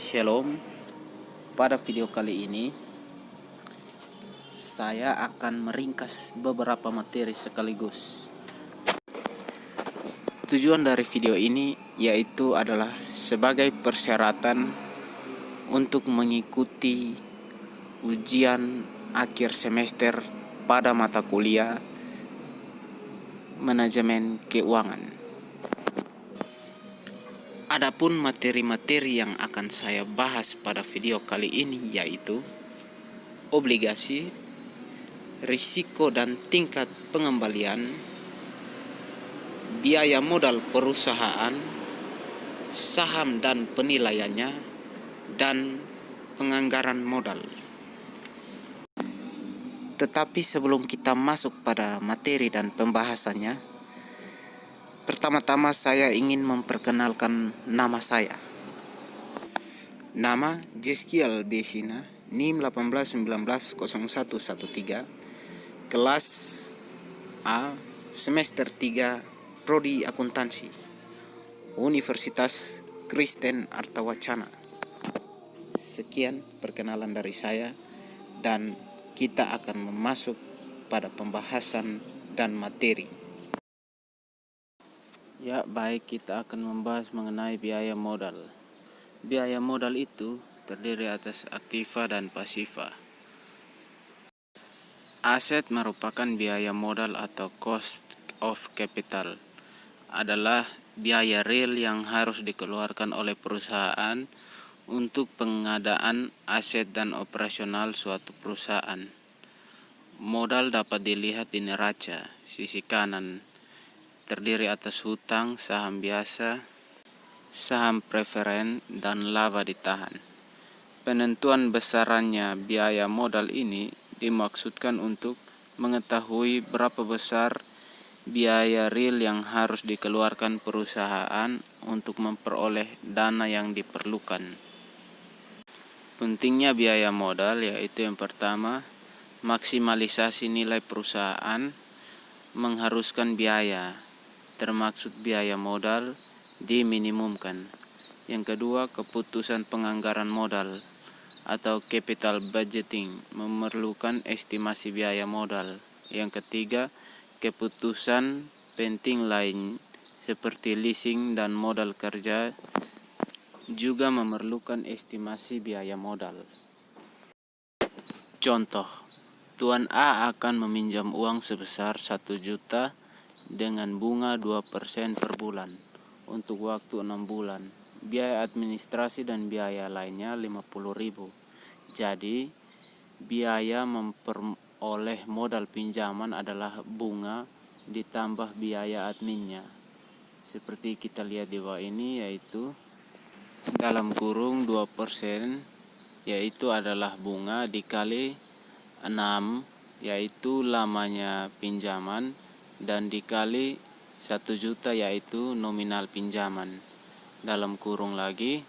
Shalom. Pada video kali ini saya akan meringkas beberapa materi sekaligus. Tujuan dari video ini yaitu adalah sebagai persyaratan untuk mengikuti ujian akhir semester pada mata kuliah Manajemen Keuangan. Adapun materi-materi yang akan saya bahas pada video kali ini yaitu obligasi, risiko dan tingkat pengembalian, biaya modal perusahaan, saham dan penilaiannya, dan penganggaran modal. Tetapi sebelum kita masuk pada materi dan pembahasannya, pertama-tama saya ingin memperkenalkan nama saya. Nama Jeskiel Besina, NIM 18190113, kelas A, semester 3, Prodi Akuntansi, Universitas Kristen Artawacana. Sekian perkenalan dari saya dan kita akan masuk pada pembahasan dan materi. Ya, baik, kita akan membahas mengenai biaya modal. Biaya modal itu terdiri atas aktiva dan pasiva. Aset merupakan biaya modal atau cost of capital. Adalah biaya real yang harus dikeluarkan oleh perusahaan untuk pengadaan aset dan operasional suatu perusahaan. Modal dapat dilihat di neraca, sisi kanan, terdiri atas hutang, saham biasa, saham preferen, dan laba ditahan. Penentuan besarannya biaya modal ini dimaksudkan untuk mengetahui berapa besar biaya real yang harus dikeluarkan perusahaan untuk memperoleh dana yang diperlukan. Pentingnya biaya modal yaitu yang pertama, maksimalisasi nilai perusahaan mengharuskan biaya, termaksud biaya modal, diminimumkan. Yang kedua, keputusan penganggaran modal atau capital budgeting memerlukan estimasi biaya modal. Yang ketiga, keputusan penting lain seperti leasing dan modal kerja juga memerlukan estimasi biaya modal. Contoh, Tuan A akan meminjam uang sebesar 1 juta dengan bunga 2% per bulan untuk waktu 6 bulan. Biaya administrasi dan biaya lainnya 50.000. Jadi, biaya memperoleh modal pinjaman adalah bunga ditambah biaya adminnya. Seperti kita lihat di bawah ini, yaitu dalam kurung 2% yaitu adalah bunga dikali 6 yaitu lamanya pinjaman, dan dikali 1 juta yaitu nominal pinjaman. Dalam kurung lagi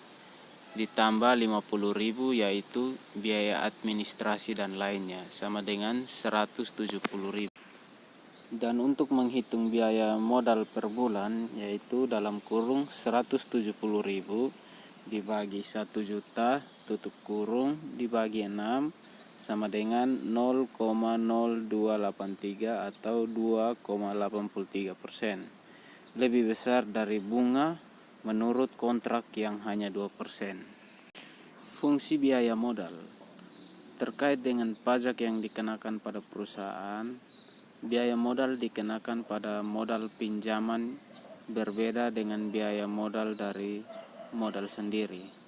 ditambah 50.000 yaitu biaya administrasi dan lainnya, sama dengan 170.000. Dan untuk menghitung biaya modal per bulan yaitu dalam kurung 170.000 dibagi 1 juta tutup kurung dibagi 6 sama dengan 0,0283 atau 2,83%. Lebih besar dari bunga menurut kontrak yang hanya 2%. Fungsi biaya modal terkait dengan pajak yang dikenakan pada perusahaan. Biaya modal dikenakan pada modal pinjaman berbeda dengan biaya modal dari modal sendiri.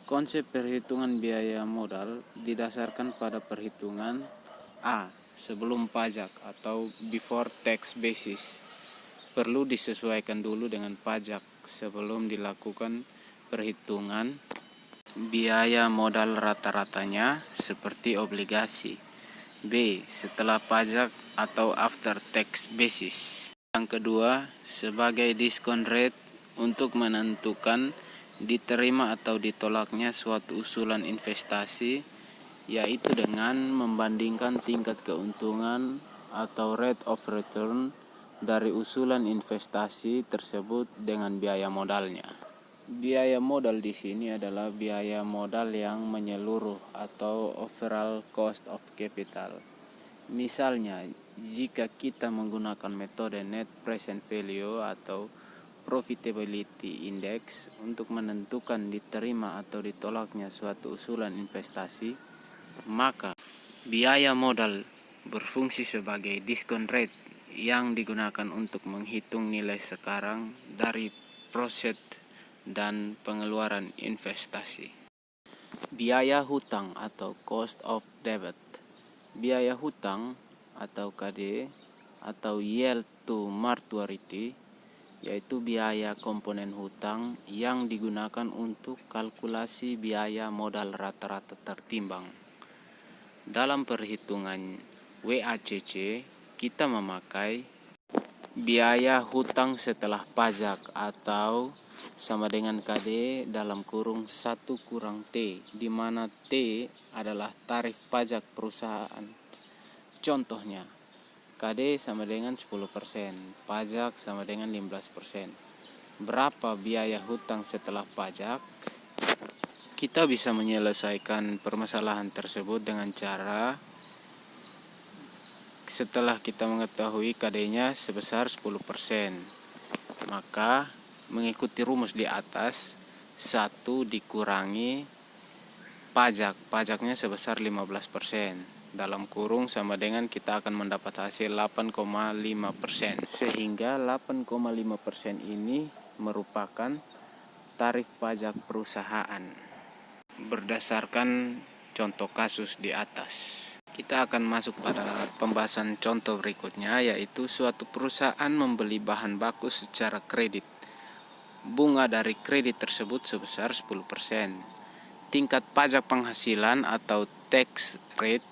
Konsep perhitungan biaya modal didasarkan pada perhitungan A. Sebelum pajak atau before tax basis. Perlu disesuaikan dulu dengan pajak sebelum dilakukan perhitungan biaya modal rata-ratanya seperti obligasi. B. Setelah pajak atau after tax basis. Yang kedua, sebagai discount rate untuk menentukan diterima atau ditolaknya suatu usulan investasi, yaitu dengan membandingkan tingkat keuntungan atau rate of return dari usulan investasi tersebut dengan biaya modalnya. Biaya modal di sini adalah biaya modal yang menyeluruh atau overall cost of capital. Misalnya, jika kita menggunakan metode net present value atau profitability index untuk menentukan diterima atau ditolaknya suatu usulan investasi, maka biaya modal berfungsi sebagai discount rate yang digunakan untuk menghitung nilai sekarang dari proses dan pengeluaran investasi. Biaya hutang atau cost of debt. Biaya hutang atau KD atau yield to maturity yaitu biaya komponen hutang yang digunakan untuk kalkulasi biaya modal rata-rata tertimbang. Dalam perhitungan WACC, kita memakai biaya hutang setelah pajak atau sama dengan KD dalam kurung 1 kurang T, di mana T adalah tarif pajak perusahaan. Contohnya, KD sama dengan 10%, pajak sama dengan 15%. Berapa biaya hutang setelah pajak? Kita bisa menyelesaikan permasalahan tersebut dengan cara setelah kita mengetahui KD-nya sebesar 10%, maka mengikuti rumus di atas, 1 dikurangi pajaknya sebesar 15%, dalam kurung sama dengan kita akan mendapat hasil 8,5%, sehingga 8,5% ini merupakan tarif pajak perusahaan berdasarkan contoh kasus di atas. Kita akan masuk pada pembahasan contoh berikutnya, yaitu suatu perusahaan membeli bahan baku secara kredit. Bunga dari kredit tersebut sebesar 10%. Tingkat pajak penghasilan atau tax rate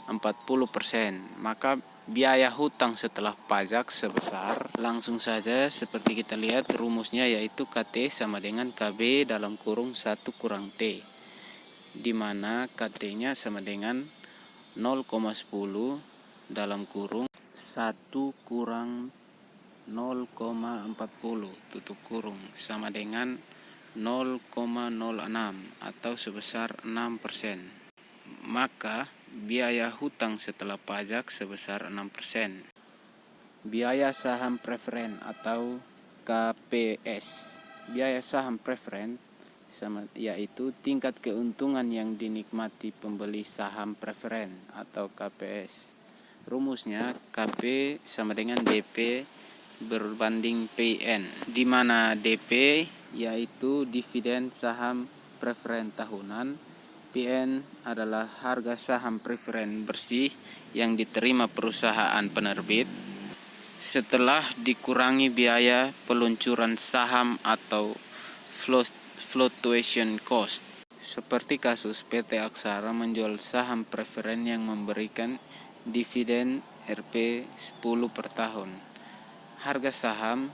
40%. Maka biaya hutang setelah pajak sebesar, langsung saja seperti kita lihat rumusnya, yaitu KT sama dengan KB dalam kurung 1 kurang T, di mana KT-nya sama dengan 0,10 dalam kurung 1 kurang 0,40 tutup kurung sama dengan 0,06 atau sebesar 6%. Maka biaya hutang setelah pajak sebesar 6%. Biaya saham preferen atau KPS. Biaya saham preferen yaitu tingkat keuntungan yang dinikmati pembeli saham preferen atau KPS. Rumusnya KP sama dengan DP berbanding PN, di mana DP yaitu dividen saham preferen tahunan, PN adalah harga saham preferen bersih yang diterima perusahaan penerbit setelah dikurangi biaya peluncuran saham atau fluctuation cost. Seperti kasus PT Aksara menjual saham preferen yang memberikan dividen Rp 10 per tahun. Harga saham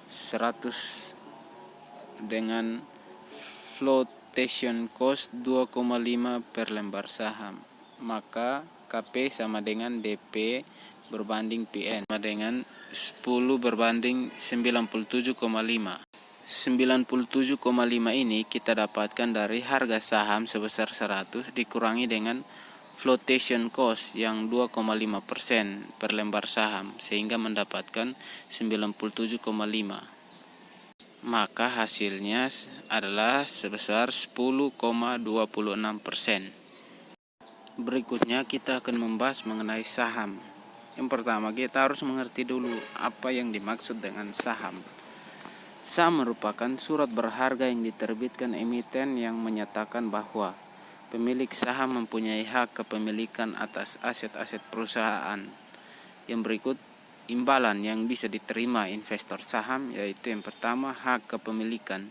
100 dengan flotation cost 2,5 per lembar saham. Maka KP sama dengan DP berbanding PN sama dengan 10 berbanding 97,5. 97,5 ini kita dapatkan dari harga saham sebesar 100 dikurangi dengan flotation cost yang 2,5% per lembar saham, sehingga mendapatkan 97,5. Maka hasilnya adalah sebesar 10,26%. Berikutnya kita akan membahas mengenai saham. Yang pertama, kita harus mengerti dulu apa yang dimaksud dengan saham. Saham merupakan surat berharga yang diterbitkan emiten yang menyatakan bahwa pemilik saham mempunyai hak kepemilikan atas aset-aset perusahaan. Yang berikut imbalan yang bisa diterima investor saham, yaitu yang pertama hak kepemilikan,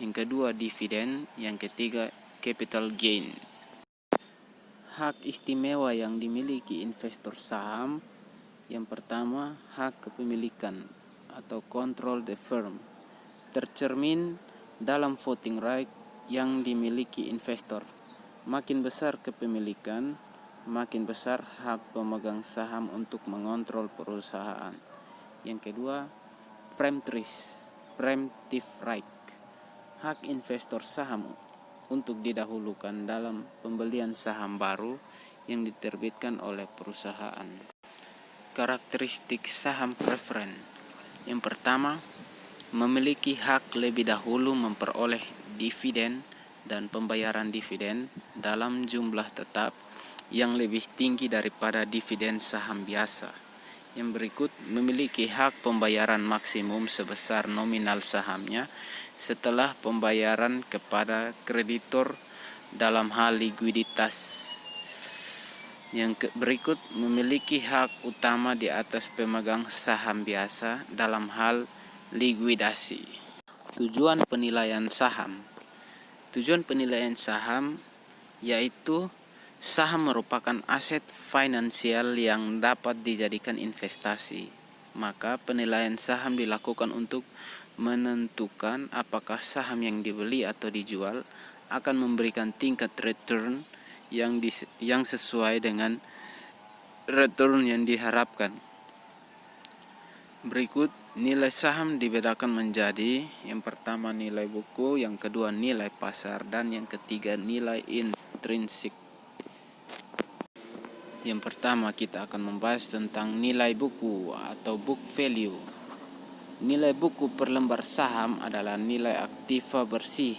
yang kedua dividen, yang ketiga capital gain. Hak istimewa yang dimiliki investor saham, yang pertama hak kepemilikan atau control the firm, tercermin dalam voting right yang dimiliki investor. Makin besar kepemilikan, makin besar hak pemegang saham untuk mengontrol perusahaan. Yang kedua, preemptive right. hak investor saham untuk didahulukan dalam pembelian saham baru yang diterbitkan oleh perusahaan. Karakteristik saham preferen. Yang pertama, memiliki hak lebih dahulu memperoleh dividen dan pembayaran dividen dalam jumlah tetap yang lebih tinggi daripada dividen saham biasa. Yang berikut, memiliki hak pembayaran maksimum sebesar nominal sahamnya setelah pembayaran kepada kreditor dalam hal likuiditas. Yang berikut, memiliki hak utama di atas pemegang saham biasa dalam hal likuidasi. Tujuan penilaian saham. Tujuan penilaian saham yaitu saham merupakan aset finansial yang dapat dijadikan investasi. Maka penilaian saham dilakukan untuk menentukan apakah saham yang dibeli atau dijual akan memberikan tingkat return yang sesuai dengan return yang diharapkan. Berikut, nilai saham dibedakan menjadi yang pertama nilai buku, yang kedua nilai pasar, dan yang ketiga nilai intrinsik. Yang pertama kita akan membahas tentang nilai buku atau book value. Nilai buku per lembar saham adalah nilai aktiva bersih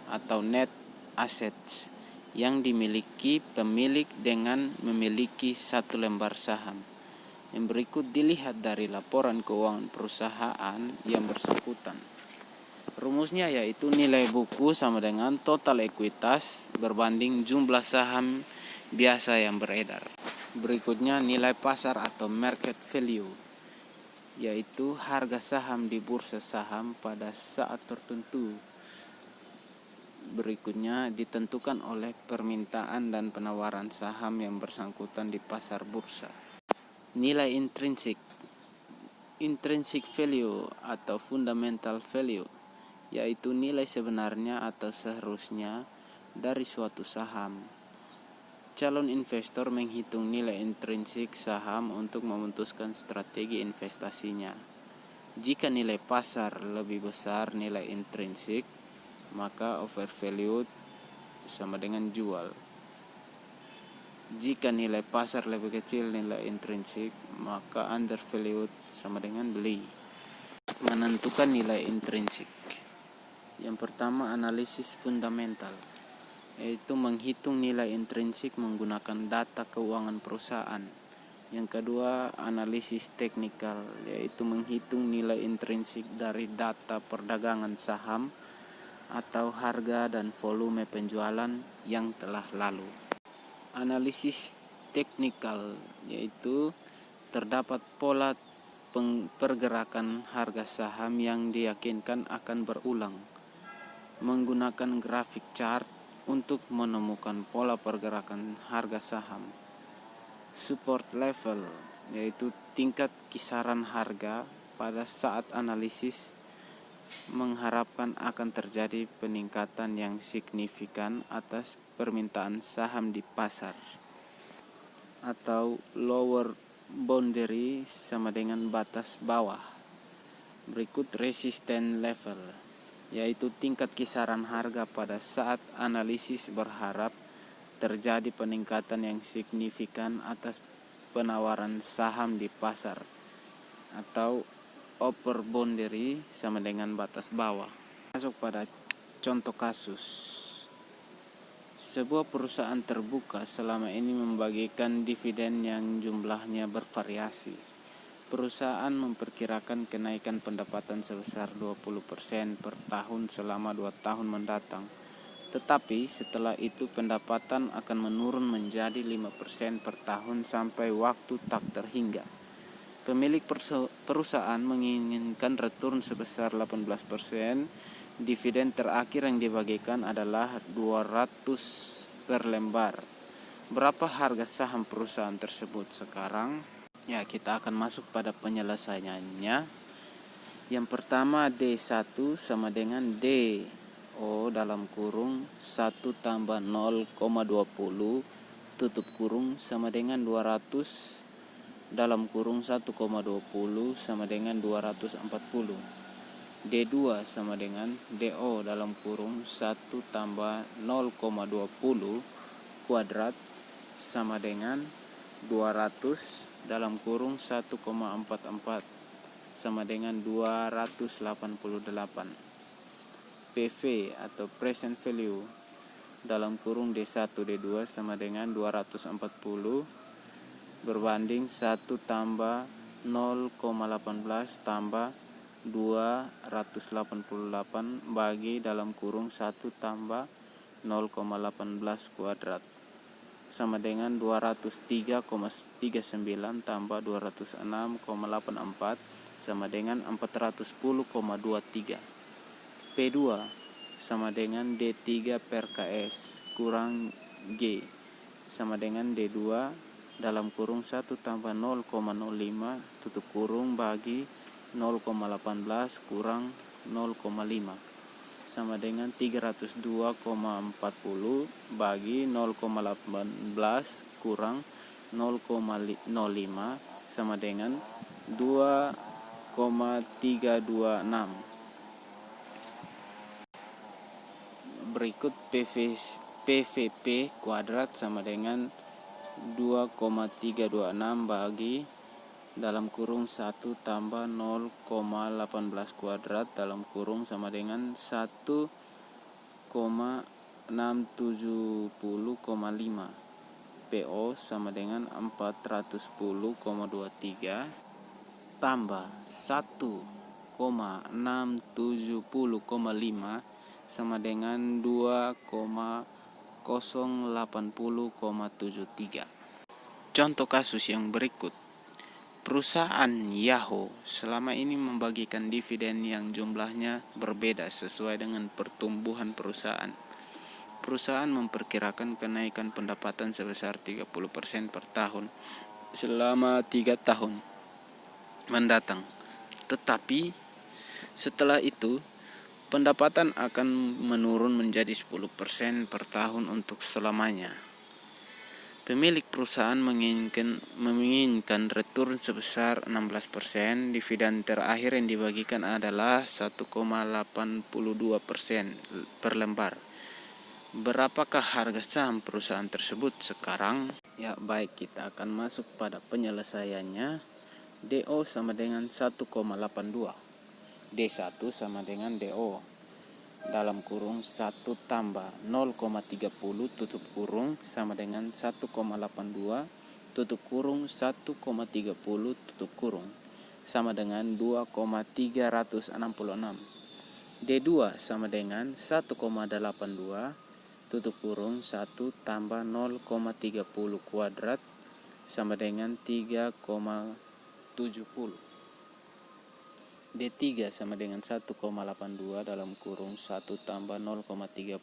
atau net assets yang dimiliki pemilik dengan memiliki satu lembar saham. Yang berikut dilihat dari laporan keuangan perusahaan yang bersangkutan. Rumusnya yaitu nilai buku sama dengan total ekuitas berbanding jumlah saham biasa yang beredar. Berikutnya nilai pasar atau market value, yaitu harga saham di bursa saham pada saat tertentu. Berikutnya ditentukan oleh permintaan dan penawaran saham yang bersangkutan di pasar bursa. Nilai intrinsik. Intrinsic value atau fundamental value, yaitu nilai sebenarnya atau seharusnya dari suatu saham. Calon investor menghitung nilai intrinsik saham untuk memutuskan strategi investasinya. Jika nilai pasar lebih besar nilai intrinsik, maka overvalued sama dengan jual. Jika nilai pasar lebih kecil nilai intrinsik, maka undervalued sama dengan beli. Menentukan nilai intrinsik. Yang pertama, analisis fundamental, yaitu menghitung nilai intrinsik menggunakan data keuangan perusahaan. Yang kedua, analisis teknikal, yaitu menghitung nilai intrinsik dari data perdagangan saham atau harga dan volume penjualan yang telah lalu. Analisis teknikal, yaitu terdapat pola pergerakan harga saham yang diyakinkan akan berulang. Menggunakan grafik chart untuk menemukan pola pergerakan harga saham. Support level, yaitu tingkat kisaran harga pada saat analisis mengharapkan akan terjadi peningkatan yang signifikan atas permintaan saham di pasar. Atau lower boundary sama dengan batas bawah. Berikut resistance level, yaitu tingkat kisaran harga pada saat analisis berharap terjadi peningkatan yang signifikan atas penawaran saham di pasar. Atau upper boundary sama dengan batas bawah. Masuk pada contoh kasus. Sebuah perusahaan terbuka selama ini membagikan dividen yang jumlahnya bervariasi. Perusahaan memperkirakan kenaikan pendapatan sebesar 20% per tahun selama 2 tahun mendatang. Tetapi setelah itu pendapatan akan menurun menjadi 5% per tahun sampai waktu tak terhingga. Pemilik perusahaan menginginkan return sebesar 18%. Dividen terakhir yang dibagikan adalah 200 per lembar. Berapa harga saham perusahaan tersebut sekarang? Ya, kita akan masuk pada penyelesaiannya. Yang pertama, D1 sama dengan DO dalam kurung 1 tambah 0,20 tutup kurung sama dengan 200 dalam kurung 1,20 sama dengan 240. D2 sama dengan DO dalam kurung 1 tambah 0,20 kuadrat sama dengan 200 dalam kurung 1,44 sama dengan 288. PV atau present value dalam kurung D1 D2 sama dengan 240 berbanding 1 tambah 0,18 tambah 288 bagi dalam kurung 1 tambah 0,18 kuadrat sama dengan 203,39 tambah 206,84 sama dengan 410,23. P2 sama dengan D3 per KS kurang G sama dengan D2 dalam kurung 1 tambah 0,05 tutup kurung bagi 0,18 kurang 0,5 sama dengan 302,40 bagi 0,18 kurang 0,05 sama dengan 2,326. Berikut PVP kuadrat sama dengan 2,326 bagi dalam kurung 1 tambah 0,18 kuadrat dalam kurung sama dengan 1,670,5. PO sama dengan 410,23 tambah 1,670,5 sama dengan 2,080,73. Contoh kasus yang berikut. Perusahaan Yahoo selama ini membagikan dividen yang jumlahnya berbeda sesuai dengan pertumbuhan perusahaan. Perusahaan memperkirakan kenaikan pendapatan sebesar 30% per tahun selama 3 tahun mendatang. Tetapi setelah itu pendapatan akan menurun menjadi 10% per tahun untuk selamanya. Pemilik perusahaan menginginkan return sebesar 16%. Dividen terakhir yang dibagikan adalah 1,82% per lembar. Berapakah harga saham perusahaan tersebut sekarang? Ya, baik, kita akan masuk pada penyelesaiannya. DO sama dengan 1,82. D1 sama dengan DO dalam kurung 1 tambah 0,30 tutup kurung sama dengan 1,82 tutup kurung 1,30 tutup kurung sama dengan 2,366. D2 sama dengan 1,82 tutup kurung 1 tambah 0,30 kuadrat sama dengan 3,70. D3 sama dengan 1,82 dalam kurung 1 tambah 0,30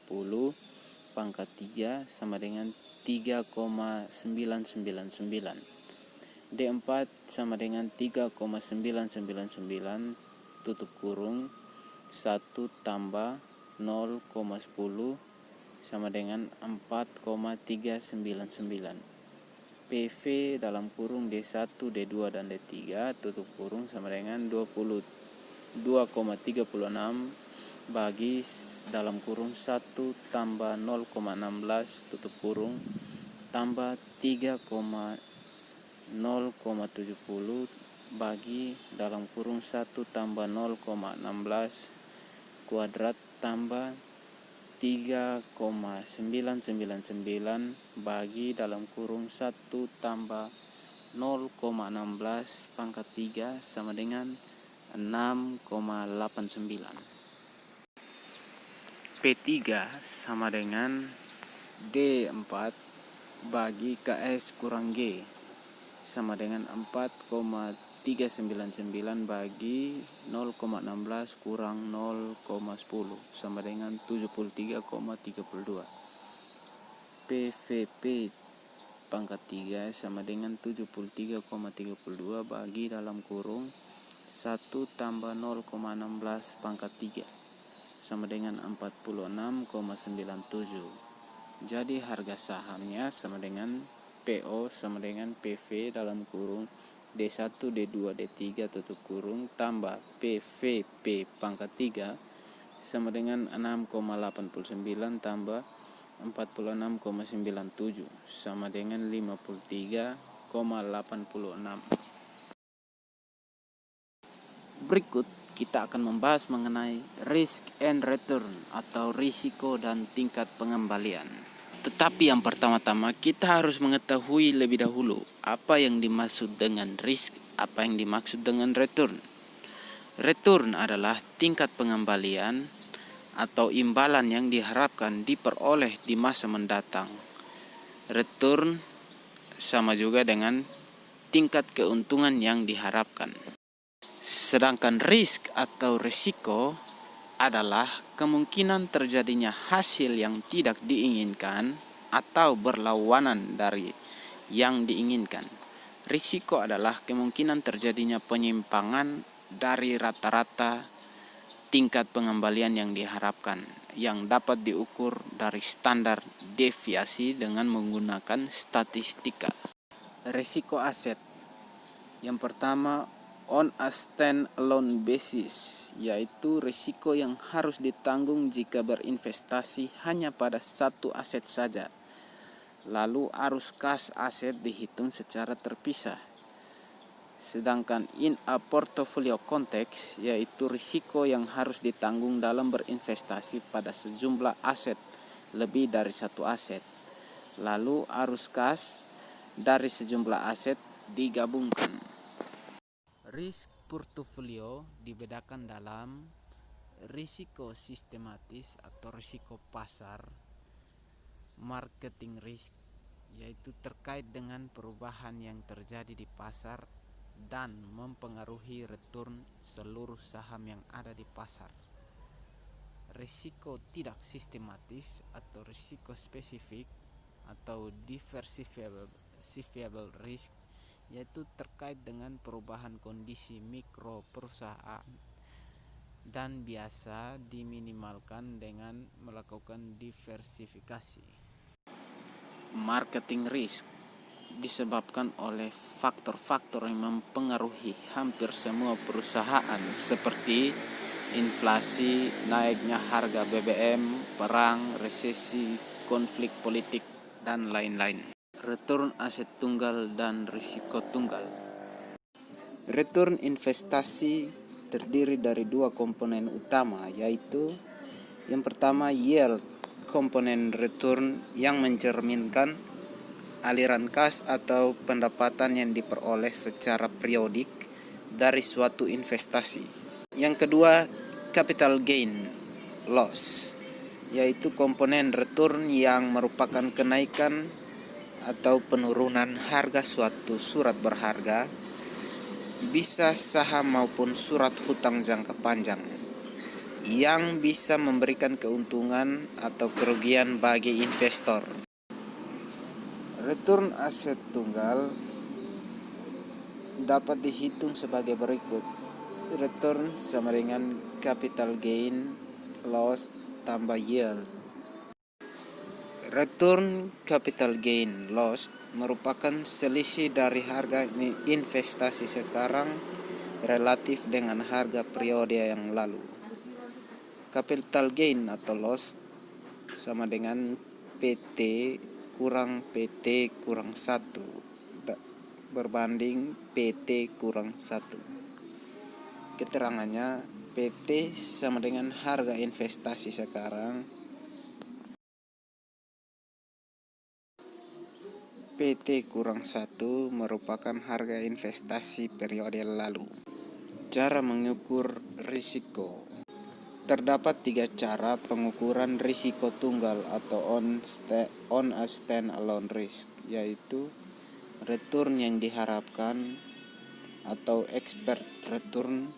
pangkat 3 sama dengan 3,999. D4 sama dengan 3,999 tutup kurung 1 tambah 0,10 sama dengan 4,399. PV dalam kurung D1, D2, dan D3 tutup kurung sama dengan 22,36 bagi dalam kurung 1 tambah 0,16 tutup kurung tambah 3,0,70 bagi dalam kurung 1 tambah 0,16 kuadrat tambah 3,999 bagi dalam kurung 1 tambah 0,16 pangkat 3 sama dengan 6,89. P3 sama dengan D4 bagi KS kurang G sama dengan 4,399 bagi 0,16 kurang 0,10 sama dengan 73,32. PVP pangkat 3 sama dengan 73,32 bagi dalam kurung 1 tambah 0,16 pangkat 3 sama dengan 46,97. Jadi harga sahamnya sama dengan PO sama dengan PV dalam kurung D1, D2, D3 tutup kurung tambah PVP pangkat 3 sama dengan 6,89 tambah 46,97 sama dengan 53,86. Berikut kita akan membahas mengenai risk and return atau risiko dan tingkat pengembalian. Tetapi yang pertama-tama kita harus mengetahui lebih dahulu apa yang dimaksud dengan risk, apa yang dimaksud dengan return. Return adalah tingkat pengembalian atau imbalan yang diharapkan diperoleh di masa mendatang. Return sama juga dengan tingkat keuntungan yang diharapkan. Sedangkan risk atau risiko adalah kemungkinan terjadinya hasil yang tidak diinginkan atau berlawanan dari yang diinginkan. Risiko adalah kemungkinan terjadinya penyimpangan dari rata-rata tingkat pengembalian yang diharapkan, yang dapat diukur dari standar deviasi dengan menggunakan statistika. Risiko aset. Yang pertama, on a stand-alone basis, yaitu risiko yang harus ditanggung jika berinvestasi hanya pada satu aset saja. Lalu arus kas aset dihitung secara terpisah. Sedangkan in a portfolio context, yaitu risiko yang harus ditanggung dalam berinvestasi pada sejumlah aset lebih dari satu aset. Lalu arus kas dari sejumlah aset digabungkan. Risk portfolio dibedakan dalam risiko sistematis atau risiko pasar, marketing risk, yaitu terkait dengan perubahan yang terjadi di pasar dan mempengaruhi return seluruh saham yang ada di pasar. Risiko tidak sistematis atau risiko spesifik atau diversifiable risk, yaitu terkait dengan perubahan kondisi mikro perusahaan dan biasa diminimalkan dengan melakukan diversifikasi. Marketing risk disebabkan oleh faktor-faktor yang mempengaruhi hampir semua perusahaan seperti inflasi, naiknya harga BBM, perang, resesi, konflik politik, dan lain-lain. Return aset tunggal dan risiko tunggal. Return investasi terdiri dari dua komponen utama, yaitu yang pertama yield, komponen return yang mencerminkan aliran kas atau pendapatan yang diperoleh secara periodik dari suatu investasi. Yang kedua, capital gain loss, yaitu komponen return yang merupakan kenaikan atau penurunan harga suatu surat berharga, bisa saham maupun surat hutang jangka panjang, yang bisa memberikan keuntungan atau kerugian bagi investor. Return aset tunggal dapat dihitung sebagai berikut. Return sama dengan capital gain loss tambah yield. Return capital gain loss merupakan selisih dari harga investasi sekarang relatif dengan harga periode yang lalu. Capital gain atau loss sama dengan PT kurang PT kurang 1 berbanding PT kurang 1. Keterangannya, PT sama dengan harga investasi sekarang, PT kurang 1 merupakan harga investasi periode lalu. Cara mengukur risiko. Terdapat 3 cara pengukuran risiko tunggal atau on a stand-alone risk, yaitu return yang diharapkan atau expert return,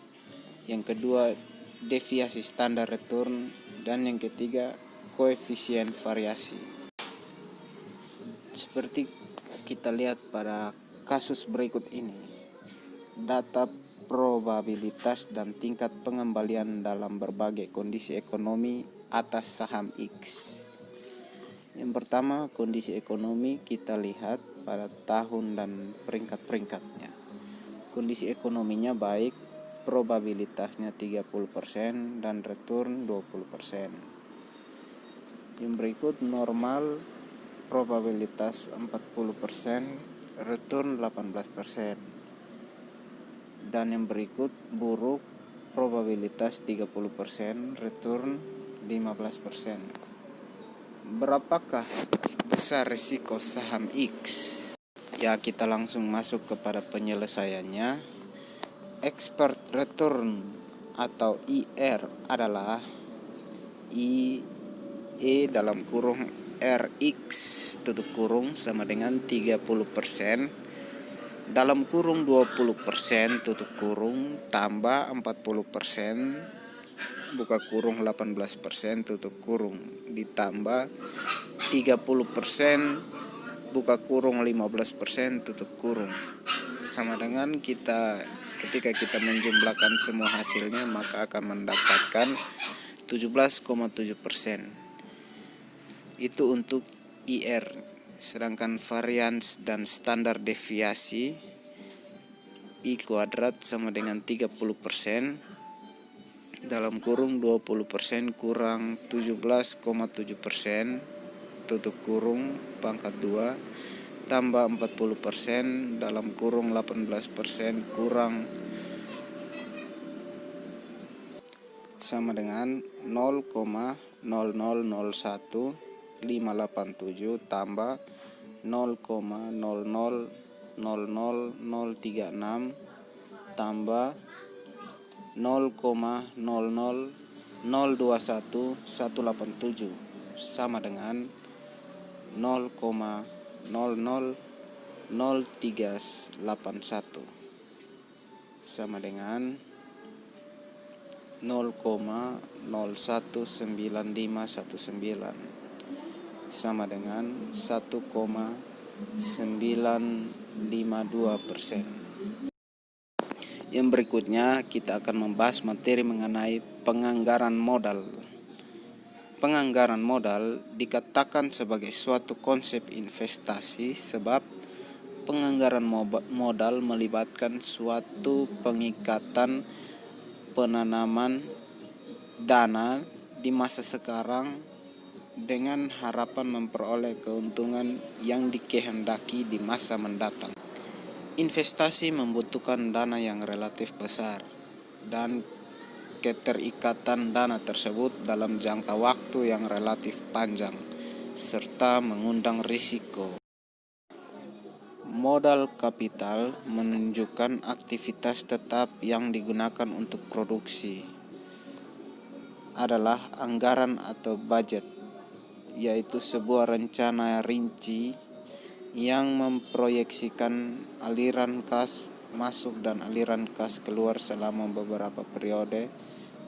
yang kedua deviasi standar return, dan yang ketiga koefisien variasi. Seperti kita lihat pada kasus berikut ini, data probabilitas dan tingkat pengembalian dalam berbagai kondisi ekonomi atas saham X. Yang pertama, kondisi ekonomi kita lihat pada tahun dan peringkat-peringkatnya. kondisi ekonominya baik, probabilitasnya 30% dan return 20%. Yang berikut normal, probabilitas 40%, return 18%. Dan yang berikut buruk, probabilitas 30%, return 15%. Berapakah besar risiko saham X? Ya, kita langsung masuk kepada penyelesaiannya. Expert return atau IR adalah E dalam kurung RX tutup kurung sama dengan 30% dalam kurung 20% tutup kurung tambah 40% buka kurung 18% tutup kurung ditambah 30% buka kurung 15% tutup kurung sama dengan ketika kita menjumlahkan semua hasilnya maka akan mendapatkan 17,7%. Itu untuk IR. Sedangkan varians dan standar deviasi I kuadrat sama dengan 30% dalam kurung 20% kurang 17,7% tutup kurung pangkat 2 tambah 40% dalam kurung 18% kurang sama dengan 0,0001587 tambah 0,0000036 tambah 0,0002187 sama dengan 0,0000381 sama dengan 0,019519 sama dengan 1,952%. Yang berikutnya kita akan membahas materi mengenai penganggaran modal. Penganggaran modal dikatakan sebagai suatu konsep investasi sebab penganggaran modal melibatkan suatu pengikatan penanaman dana di masa sekarang dengan harapan memperoleh keuntungan yang dikehendaki di masa mendatang. Investasi membutuhkan dana yang relatif besar dan keterikatan dana tersebut dalam jangka waktu yang relatif panjang serta mengundang risiko. Modal kapital menunjukkan aktivitas tetap yang digunakan untuk produksi adalah anggaran atau budget, yaitu sebuah rencana rinci yang memproyeksikan aliran kas masuk dan aliran kas keluar selama beberapa periode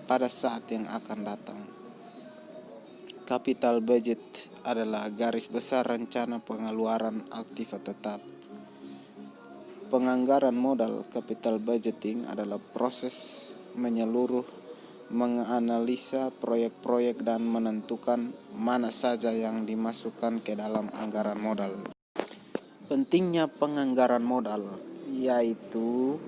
pada saat yang akan datang. Capital budget adalah garis besar rencana pengeluaran aktiva tetap. Penganggaran modal capital budgeting adalah proses menyeluruh menganalisa proyek-proyek dan menentukan mana saja yang dimasukkan ke dalam anggaran modal. Pentingnya penganggaran modal yaitu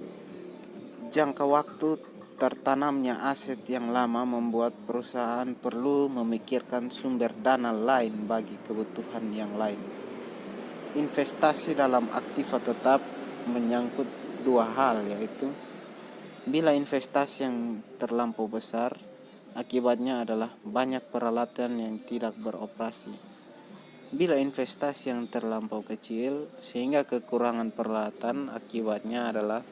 jangka waktu tertanamnya aset yang lama membuat perusahaan perlu memikirkan sumber dana lain bagi kebutuhan yang lain. Investasi dalam aktiva tetap menyangkut dua hal, yaitu bila investasi yang terlampau besar, akibatnya adalah banyak peralatan yang tidak beroperasi. Bila investasi yang terlampau kecil sehingga kekurangan peralatan, akibatnya adalah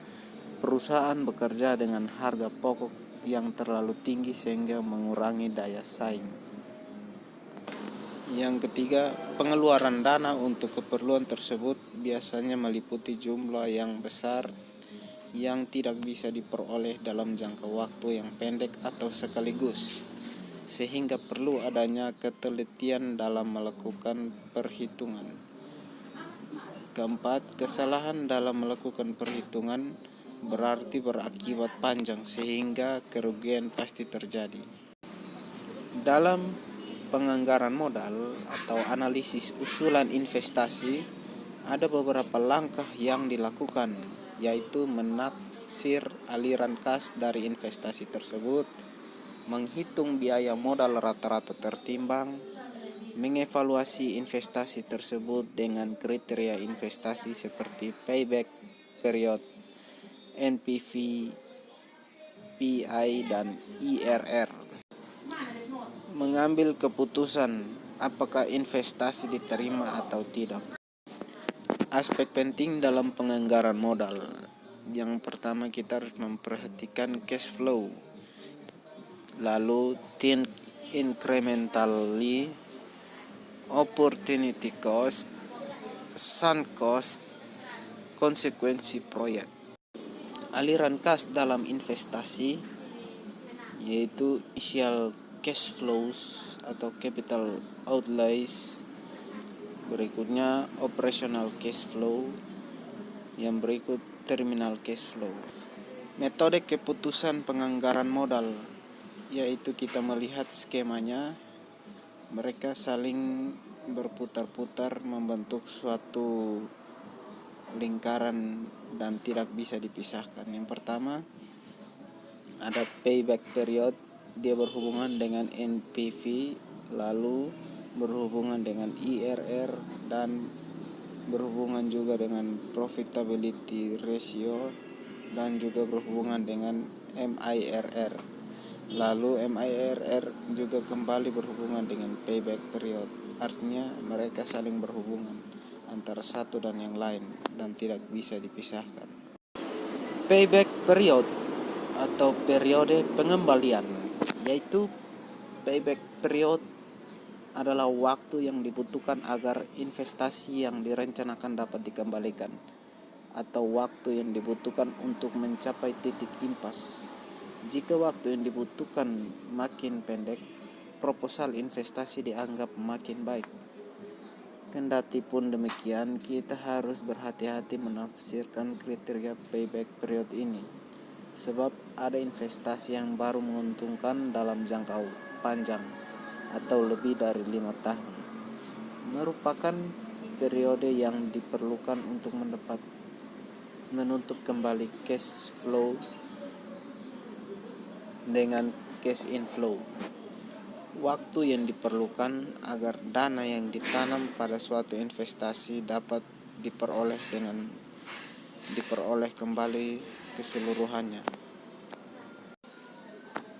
perusahaan bekerja dengan harga pokok yang terlalu tinggi sehingga mengurangi daya saing. Yang ketiga, pengeluaran dana untuk keperluan tersebut biasanya meliputi jumlah yang besar yang tidak bisa diperoleh dalam jangka waktu yang pendek atau sekaligus, sehingga perlu adanya ketelitian dalam melakukan perhitungan. Keempat, kesalahan dalam melakukan perhitungan berarti berakibat panjang sehingga kerugian pasti terjadi. Dalam penganggaran modal atau analisis usulan investasi Ada beberapa langkah yang dilakukan, yaitu menaksir aliran kas dari investasi tersebut, menghitung biaya modal rata-rata tertimbang, mengevaluasi investasi tersebut dengan kriteria investasi seperti payback period, NPV, PI, dan IRR. Mengambil keputusan apakah investasi diterima atau tidak. Aspek penting dalam penganggaran modal. Yang pertama, kita harus memperhatikan cash flow. Lalu think incrementally, opportunity cost, sunk cost, konsekuensi proyek. Aliran kas dalam investasi yaitu initial cash flows atau capital outlays, berikutnya operational cash flow, yang berikut terminal cash flow. Metode keputusan penganggaran modal yaitu kita melihat skemanya, mereka saling berputar-putar membentuk suatu lingkaran dan tidak bisa dipisahkan. Yang pertama ada payback period, dia berhubungan dengan NPV, lalu berhubungan dengan IRR, dan berhubungan juga dengan profitability ratio, dan juga berhubungan dengan MIRR. Lalu MIRR juga kembali berhubungan dengan payback period. Artinya mereka saling berhubungan antara satu dan yang lain dan tidak bisa dipisahkan. Payback period atau periode pengembalian, yaitu payback period adalah waktu yang dibutuhkan agar investasi yang direncanakan dapat dikembalikan, atau waktu yang dibutuhkan untuk mencapai titik impas. Jika waktu yang dibutuhkan makin pendek, proposal investasi dianggap makin baik. Kendati pun demikian, kita harus berhati-hati menafsirkan kriteria payback period ini, sebab ada investasi yang baru menguntungkan dalam jangka panjang atau lebih dari 5 tahun, merupakan periode yang diperlukan untuk menutup kembali cash flow dengan cash inflow. Waktu yang diperlukan agar dana yang ditanam pada suatu investasi dapat diperoleh kembali keseluruhannya.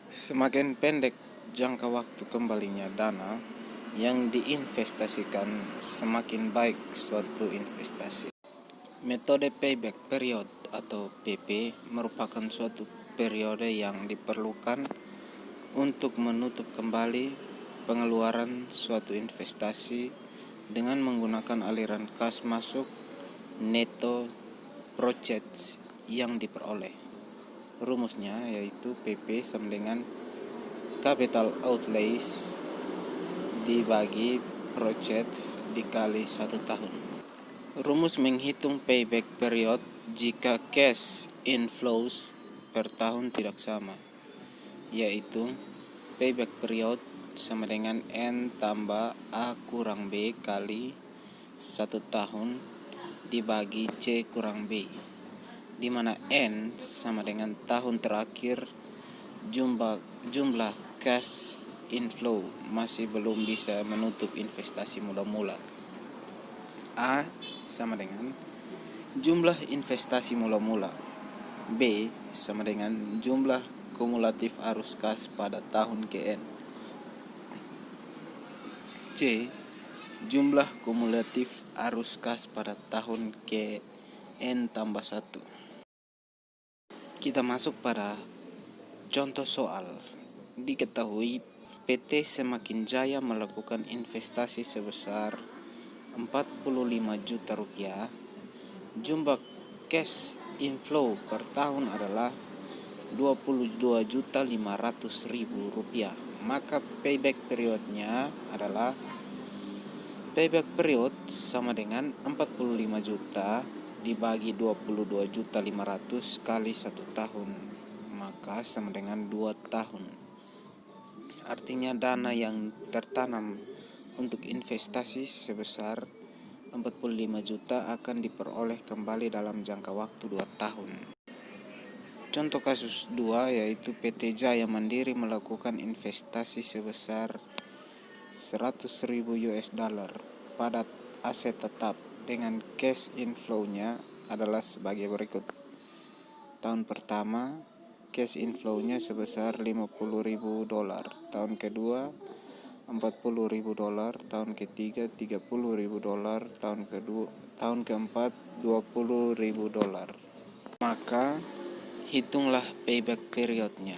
Semakin pendek jangka waktu kembalinya dana yang diinvestasikan, semakin baik suatu investasi. Metode payback period atau PP merupakan suatu periode yang diperlukan untuk menutup kembali pengeluaran suatu investasi dengan menggunakan aliran kas masuk neto projects yang diperoleh. Rumusnya yaitu PP sama dengan capital outlays dibagi project dikali 1 tahun. Rumus menghitung payback period jika cash inflows per tahun tidak sama, yaitu payback period sama dengan N tambah A kurang B kali 1 tahun dibagi C kurang B, di mana N sama dengan tahun terakhir jumlah cash inflow masih belum bisa menutup investasi mula-mula. A sama dengan jumlah investasi mula-mula. B sama dengan jumlah kumulatif arus kas pada tahun KN. C jumlah kumulatif arus kas pada tahun KN tambah 1. Kita masuk pada contoh soal. Diketahui PT Semakin Jaya melakukan investasi sebesar 45 juta rupiah. Jumlah cash inflow per tahun adalah 22.500.000 rupiah. Maka payback periodnya adalah payback period sama dengan 45 juta dibagi 22.500 kali 1 tahun, maka sama dengan 2 tahun. Artinya dana yang tertanam untuk investasi sebesar 45 juta akan diperoleh kembali dalam jangka waktu 2 tahun. Contoh kasus 2 yaitu PT Jaya Mandiri melakukan investasi sebesar 100.000 US dollar pada aset tetap dengan cash inflow-nya adalah sebagai berikut. Tahun pertama, cash inflow-nya sebesar 50.000 dolar. Tahun kedua, 40.000 dolar. Tahun ketiga, 30.000 dolar. Tahun keempat, 20.000 dolar. Maka, hitunglah payback periodnya.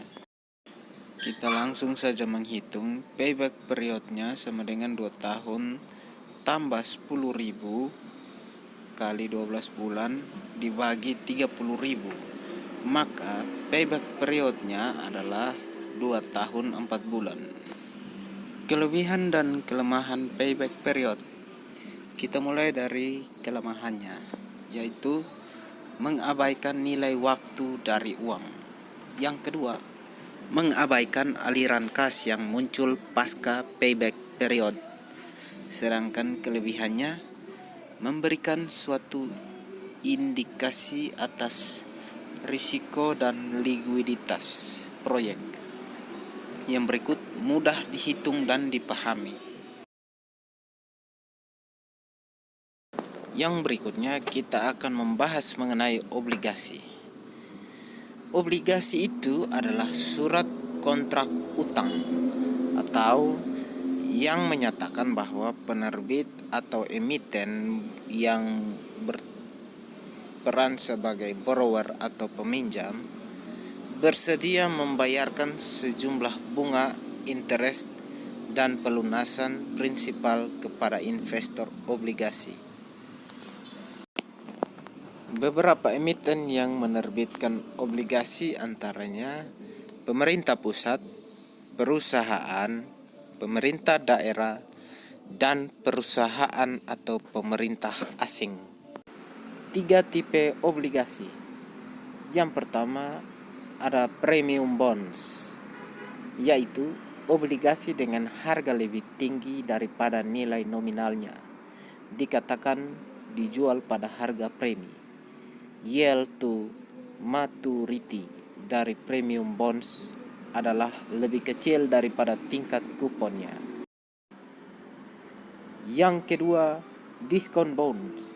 Kita langsung saja menghitung. Payback periodnya sama dengan 2 tahun tambah 10.000 kali 12 bulan dibagi 30.000. Maka payback periodnya adalah 2 tahun 4 bulan. Kelebihan dan kelemahan payback period. Kita mulai dari kelemahannya, yaitu mengabaikan nilai waktu dari uang. Yang kedua, mengabaikan aliran kas yang muncul pasca payback period. Sedangkan kelebihannya memberikan suatu indikasi atas risiko dan likuiditas proyek. Yang berikut mudah dihitung dan dipahami. Yang berikutnya kita akan membahas mengenai obligasi. Obligasi itu adalah surat kontrak utang atau yang menyatakan bahwa penerbit atau emiten yang berperan sebagai borrower atau peminjam bersedia membayarkan sejumlah bunga, interest, dan pelunasan prinsipal kepada investor obligasi. Beberapa emiten yang menerbitkan obligasi antaranya pemerintah pusat, perusahaan, pemerintah daerah, dan perusahaan atau pemerintah asing. 3 tipe obligasi. Yang pertama ada premium bonds, yaitu obligasi dengan harga lebih tinggi daripada nilai nominalnya, dikatakan dijual pada harga premi. Yield to maturity dari premium bonds adalah lebih kecil daripada tingkat kuponnya. Yang kedua, discount bonds.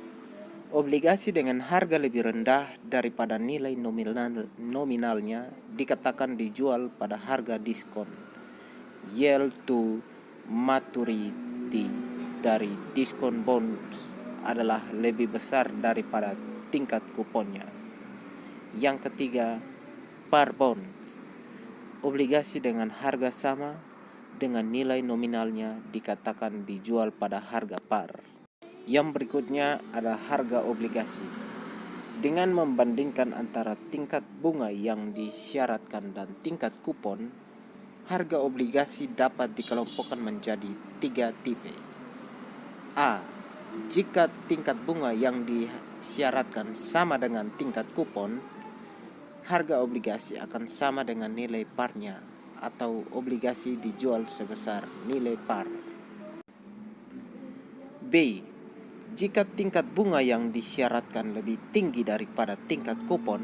Obligasi dengan harga lebih rendah daripada nilai nominalnya dikatakan dijual pada harga diskon. Yield to maturity dari discount bonds adalah lebih besar daripada tingkat kuponnya. Yang ketiga, par bonds. Obligasi dengan harga sama dengan nilai nominalnya dikatakan dijual pada harga par. Yang berikutnya ada harga obligasi. Dengan membandingkan antara tingkat bunga yang disyaratkan dan tingkat kupon, harga obligasi dapat dikelompokkan menjadi 3 tipe. A. Jika tingkat bunga yang disyaratkan sama dengan tingkat kupon, harga obligasi akan sama dengan nilai parnya atau obligasi dijual sebesar nilai par. B. Jika tingkat bunga yang disyaratkan lebih tinggi daripada tingkat kupon,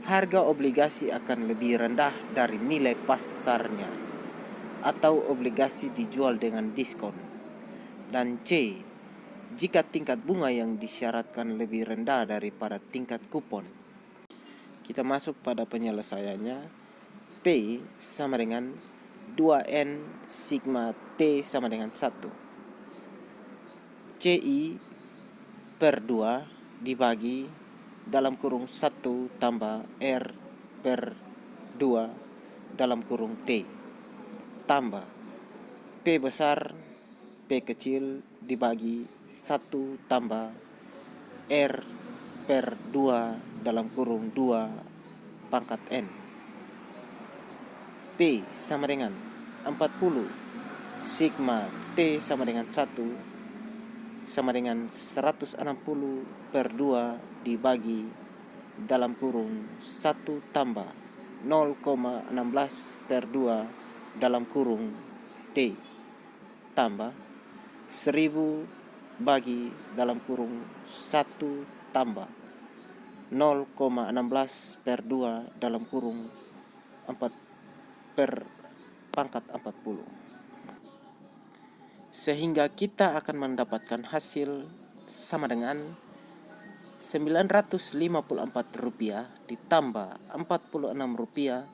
harga obligasi akan lebih rendah dari nilai pasarnya atau obligasi dijual dengan diskon. Dan C. Jika tingkat bunga yang disyaratkan lebih rendah daripada tingkat kupon. Kita masuk pada penyelesaiannya. P sama dengan 2N sigma T sama dengan 1. CI per 2 dibagi dalam kurung 1 tambah R per 2 dalam kurung T tambah P besar P kecil dibagi 1 tambah R per 2 dalam kurung 2 pangkat N. P sama dengan 40 sigma T sama dengan 1 sama dengan 160 per 2 dibagi dalam kurung 1 tambah 0,16 per 2 dalam kurung T tambah 1000 bagi dalam kurung 1 tambah 0,16 per 2 dalam kurung 4 per pangkat 40. Sehingga kita akan mendapatkan hasil sama dengan Rp954 ditambah Rp46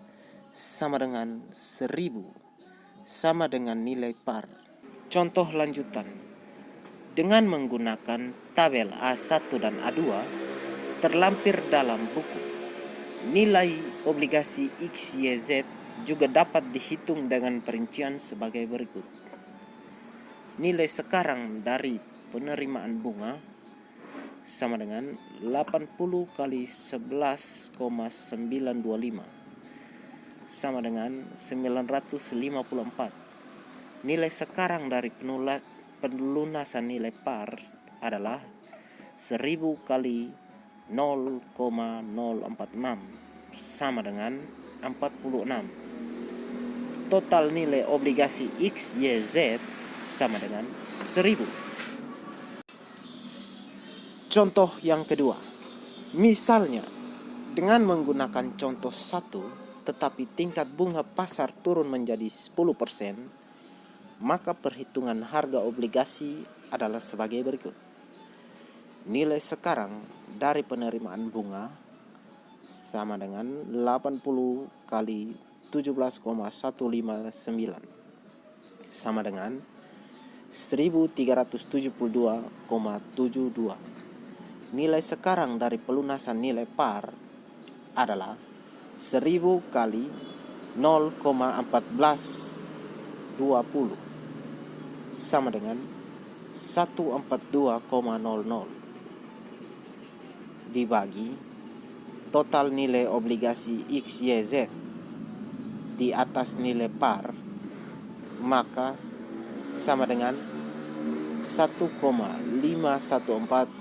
sama dengan 1.000, sama dengan nilai par. Contoh lanjutan. Dengan menggunakan tabel A1 dan A2 terlampir dalam buku, nilai obligasi XYZ juga dapat dihitung dengan perincian sebagai berikut. Nilai sekarang dari penerimaan bunga sama dengan 80 kali 11,925 sama dengan 954. Nilai sekarang dari pelunasan nilai par adalah 1000 kali 0,046 sama dengan 46. Total nilai obligasi XYZ sama dengan 1000. Contoh yang kedua. Misalnya, dengan menggunakan contoh 1, tetapi tingkat bunga pasar turun menjadi 10%, maka perhitungan harga obligasi adalah sebagai berikut. Nilai sekarang dari penerimaan bunga sama dengan 80 kali 17,159 sama dengan 1372,72. Nilai sekarang dari pelunasan nilai par adalah 1000 kali 0,1420 sama dengan 142,00 dibagi total nilai obligasi XYZ di atas nilai par, maka sama dengan 1,514